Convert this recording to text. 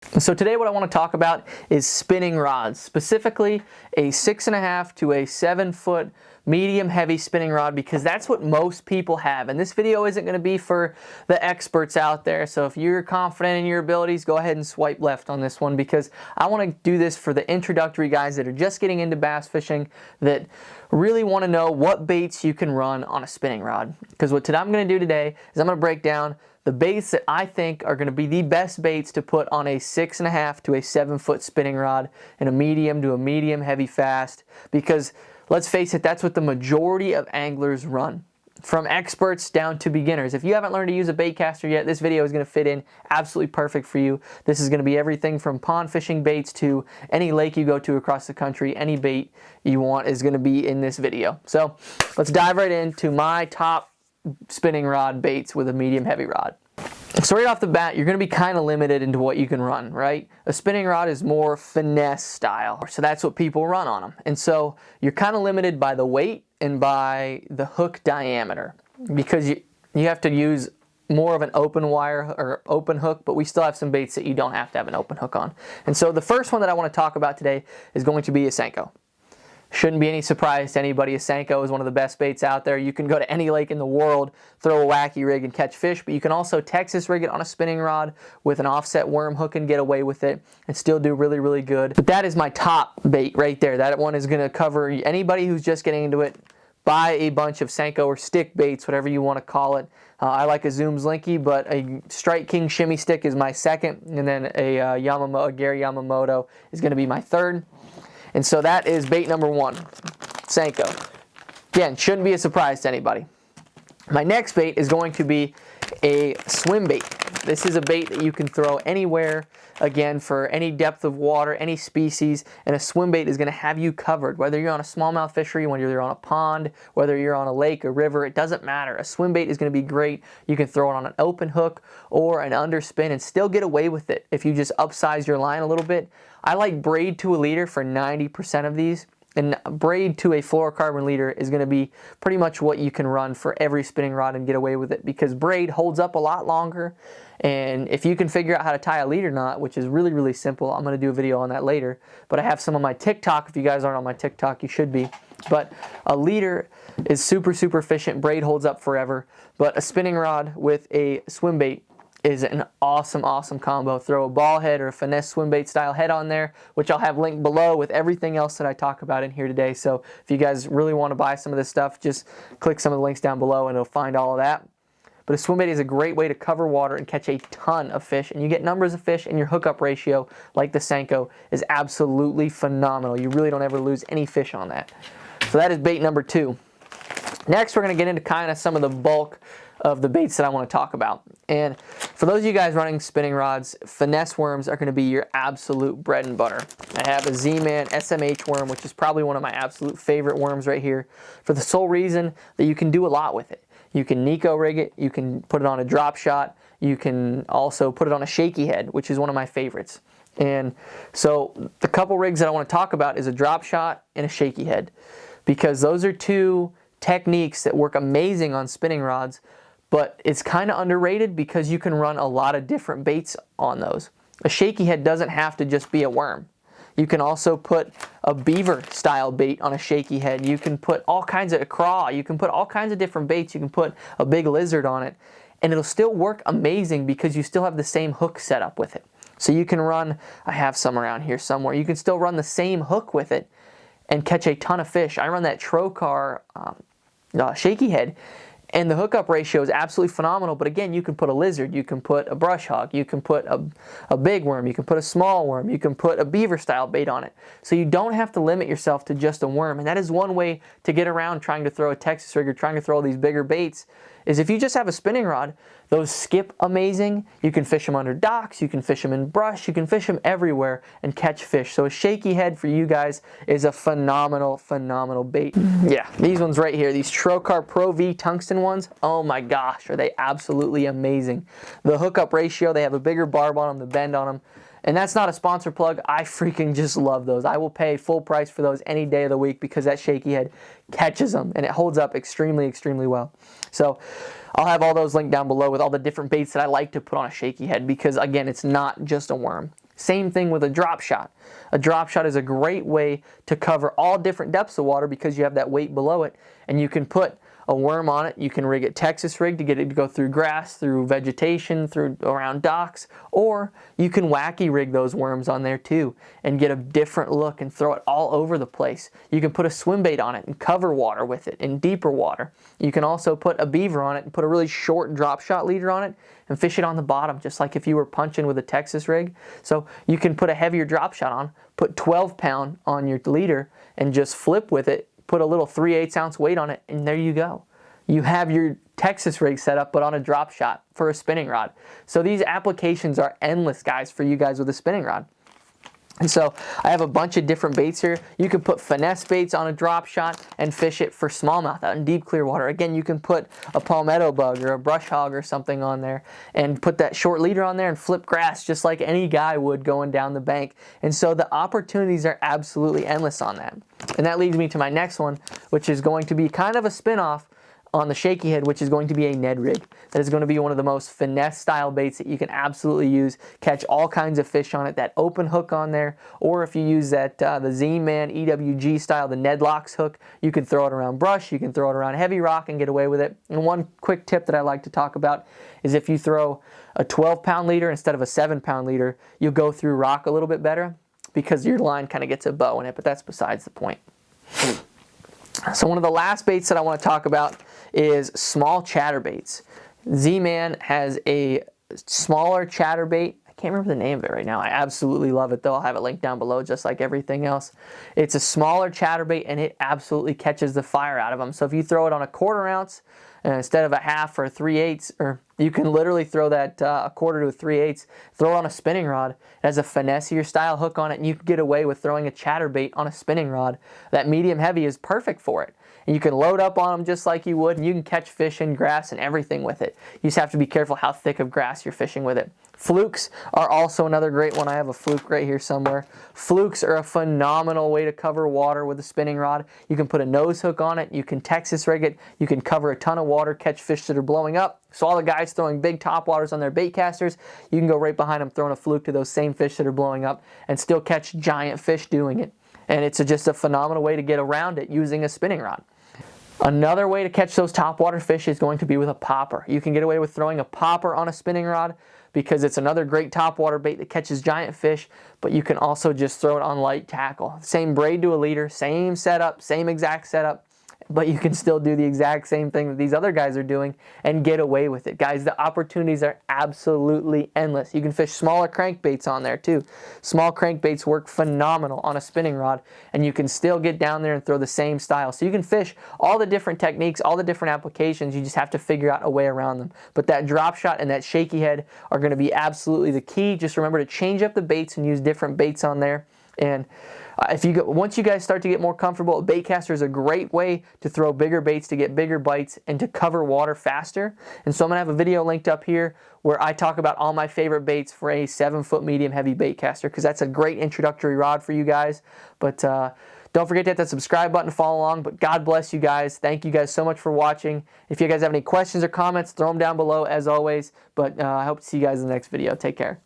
So today what I want to talk about is spinning rods, specifically a 6.5 to a 7 foot medium heavy spinning rod, because that's what most people have. And this video isn't going to be for the experts out there. So if you're confident in your abilities, go ahead and swipe left on this one, because I want to do this for the introductory guys that are just getting into bass fishing, that really want to know what baits you can run on a spinning rod. Because what I'm going to do today is I'm going to break down the baits that I think are going to be the best baits to put on a 6.5 to a 7 foot spinning rod in a medium to a medium heavy fast, because let's face it, that's what the majority of anglers run, from experts down to beginners. If you haven't learned to use a bait caster yet, this video is going to fit in absolutely perfect for you. This is going to be everything from pond fishing baits to any lake you go to across the country. Any bait you want is going to be in this video. So let's dive right into my top spinning rod baits with a medium heavy rod. So right off the bat, you're going to be kind of limited into what you can run, right? A spinning rod is more finesse style, so that's what people run on them. And so you're kind of limited by the weight and by the hook diameter, because you have to use more of an open wire or open hook, but we still have some baits that you don't have to have an open hook on. And so the first one that I want to talk about today is going to be a senko. Shouldn't be any surprise to anybody. A senko is one of the best baits out there. You can go to any lake in the world, throw a wacky rig and catch fish, but you can also Texas rig it on a spinning rod with an offset worm hook and get away with it and still do really, really good. But that is my top bait right there. That one is going to cover anybody who's just getting into it. Buy a bunch of senko or stick baits, whatever you want to call it. I like a Zoom Slinky, but a Strike King shimmy stick is my second, and then a Gary Yamamoto is going to be my third. And so that is bait number one, senko. Again, shouldn't be a surprise to anybody. My next bait is going to be a swim bait. This is a bait that you can throw anywhere, again, for any depth of water, any species, and a swim bait is going to have you covered. Whether you're on a smallmouth fishery, whether you're on a pond, whether you're on a lake or river, it doesn't matter. A swim bait is going to be great. You can throw it on an open hook or an underspin and still get away with it if you just upsize your line a little bit. I like braid to a leader for 90% of these, and braid to a fluorocarbon leader is going to be pretty much what you can run for every spinning rod and get away with it, because braid holds up a lot longer. And if you can figure out how to tie a leader knot, which is really, really simple, I'm going to do a video on that later, but I have some on my TikTok. If you guys aren't on my TikTok, you should be. But a leader is super, super efficient. Braid holds up forever, but a spinning rod with a swim bait is an awesome, awesome combo. Throw a ball head or a Finesse swim bait style head on there, which I'll have linked below with everything else that I talk about in here today. So if you guys really want to buy some of this stuff, just click some of the links down below and it'll find all of that. But a swim bait is a great way to cover water and catch a ton of fish, and you get numbers of fish, and your hookup ratio, like the senko, is absolutely phenomenal. You really don't ever lose any fish on that. So that is bait number two. Next, we're going to get into kind of some of the bulk of the baits that I want to talk about. And for those of you guys running spinning rods, finesse worms are going to be your absolute bread and butter. I have a Z-Man SMH worm, which is probably one of my absolute favorite worms right here, for the sole reason that you can do a lot with it. You can Nico rig it, you can put it on a drop shot, you can also put it on a shaky head, which is one of my favorites. And so the couple rigs that I want to talk about is a drop shot and a shaky head, because those are two techniques that work amazing on spinning rods, but it's kind of underrated because you can run a lot of different baits on those. A shaky head doesn't have to just be a worm. You can also put a beaver style bait on a shaky head. You can put all kinds of craw. You can put all kinds of different baits. You can put a big lizard on it, and it'll still work amazing because you still have the same hook setup with it. So you can run, I have some around here somewhere, you can still run the same hook with it and catch a ton of fish. I run that Trocar shaky head, and the hookup ratio is absolutely phenomenal. But again, you can put a lizard, you can put a brush hog, you can put a big worm, you can put a small worm, you can put a beaver style bait on it. So you don't have to limit yourself to just a worm. And that is one way to get around trying to throw a Texas rig or trying to throw all these bigger baits, is if you just have a spinning rod, those skip amazing. You can fish them under docks, you can fish them in brush, you can fish them everywhere and catch fish. So a shaky head for you guys is a phenomenal, phenomenal bait. Yeah, these ones right here, these Trocar Pro V tungsten ones, oh my gosh, are they absolutely amazing. The hookup ratio, they have a bigger barb on them, the bend on them. And that's not a sponsor plug. I freaking just love those. I will pay full price for those any day of the week because that shaky head catches them and it holds up extremely, extremely well. So I'll have all those linked down below with all the different baits that I like to put on a shaky head because, again, it's not just a worm. Same thing with a drop shot. A drop shot is a great way to cover all different depths of water because you have that weight below it, and you can put a worm on it. You can rig it Texas rig to get it to go through grass, through vegetation, through around docks, or you can wacky rig those worms on there too and get a different look and throw it all over the place. You can put a swimbait on it and cover water with it in deeper water. You can also put a beaver on it and put a really short drop shot leader on it and fish it on the bottom, just like if you were punching with a Texas rig. So you can put a heavier drop shot on, put 12-pound on your leader and just flip with it, put a little 3/8 ounce weight on it, and there you go. You have your Texas rig set up, but on a drop shot for a spinning rod. So these applications are endless, guys, for you guys with a spinning rod. And so I have a bunch of different baits here. You can put finesse baits on a drop shot and fish it for smallmouth out in deep clear water. Again, you can put a palmetto bug or a brush hog or something on there and put that short leader on there and flip grass just like any guy would going down the bank. And so the opportunities are absolutely endless on that. And that leads me to my next one, which is going to be kind of a spin-off on the Shaky head, which is going to be a Ned Rig. That is going to be one of the most finesse style baits that you can absolutely use. Catch all kinds of fish on it. That open hook on there, or if you use that the Z-Man EWG style, the Ned Locks hook, you can throw it around brush, you can throw it around heavy rock and get away with it. And one quick tip that I like to talk about is if you throw a 12-pound leader instead of a 7-pound leader, you'll go through rock a little bit better because your line kind of gets a bow in it, but that's besides the point. So one of the last baits that I want to talk about is small chatterbaits. Z-Man has a smaller chatterbait. I can't remember the name of it right now. I absolutely love it though. I'll have it linked down below just like everything else. It's a smaller chatterbait and it absolutely catches the fire out of them. So if you throw it on a 1/4 ounce instead of a 1/2 or a 3/8, or you can literally throw that a 1/4 to a 3/8, throw it on a spinning rod. It has a finessier style hook on it and you can get away with throwing a chatterbait on a spinning rod. That medium heavy is perfect for it. And you can load up on them just like you would, and you can catch fish in grass and everything with it. You just have to be careful how thick of grass you're fishing with it. Flukes are also another great one. I have a fluke right here somewhere. Flukes are a phenomenal way to cover water with a spinning rod. You can put a nose hook on it. You can Texas rig it. You can cover a ton of water, catch fish that are blowing up. So all the guys throwing big topwaters on their bait casters, you can go right behind them throwing a fluke to those same fish that are blowing up and still catch giant fish doing it. And it's just a phenomenal way to get around it using a spinning rod. Another way to catch those topwater fish is going to be with a popper. You can get away with throwing a popper on a spinning rod because it's another great topwater bait that catches giant fish, but you can also just throw it on light tackle. Same braid to a leader, same setup, same exact setup, but you can still do the exact same thing that these other guys are doing and get away with it. Guys, the opportunities are absolutely endless. You can fish smaller crankbaits on there too. Small crankbaits work phenomenal on a spinning rod, and you can still get down there and throw the same style. So you can fish all the different techniques, all the different applications. You just have to figure out a way around them. But that drop shot and that shaky head are going to be absolutely the key. Just remember to change up the baits and use different baits on there. And once you guys start to get more comfortable, a bait caster is a great way to throw bigger baits to get bigger bites and to cover water faster. And so I'm going to have a video linked up here where I talk about all my favorite baits for a 7-foot medium heavy bait caster, because that's a great introductory rod for you guys. But don't forget to hit that subscribe button to follow along. But God bless you guys. Thank you guys so much for watching. If you guys have any questions or comments, throw them down below as always. But I hope to see you guys in the next video. Take care.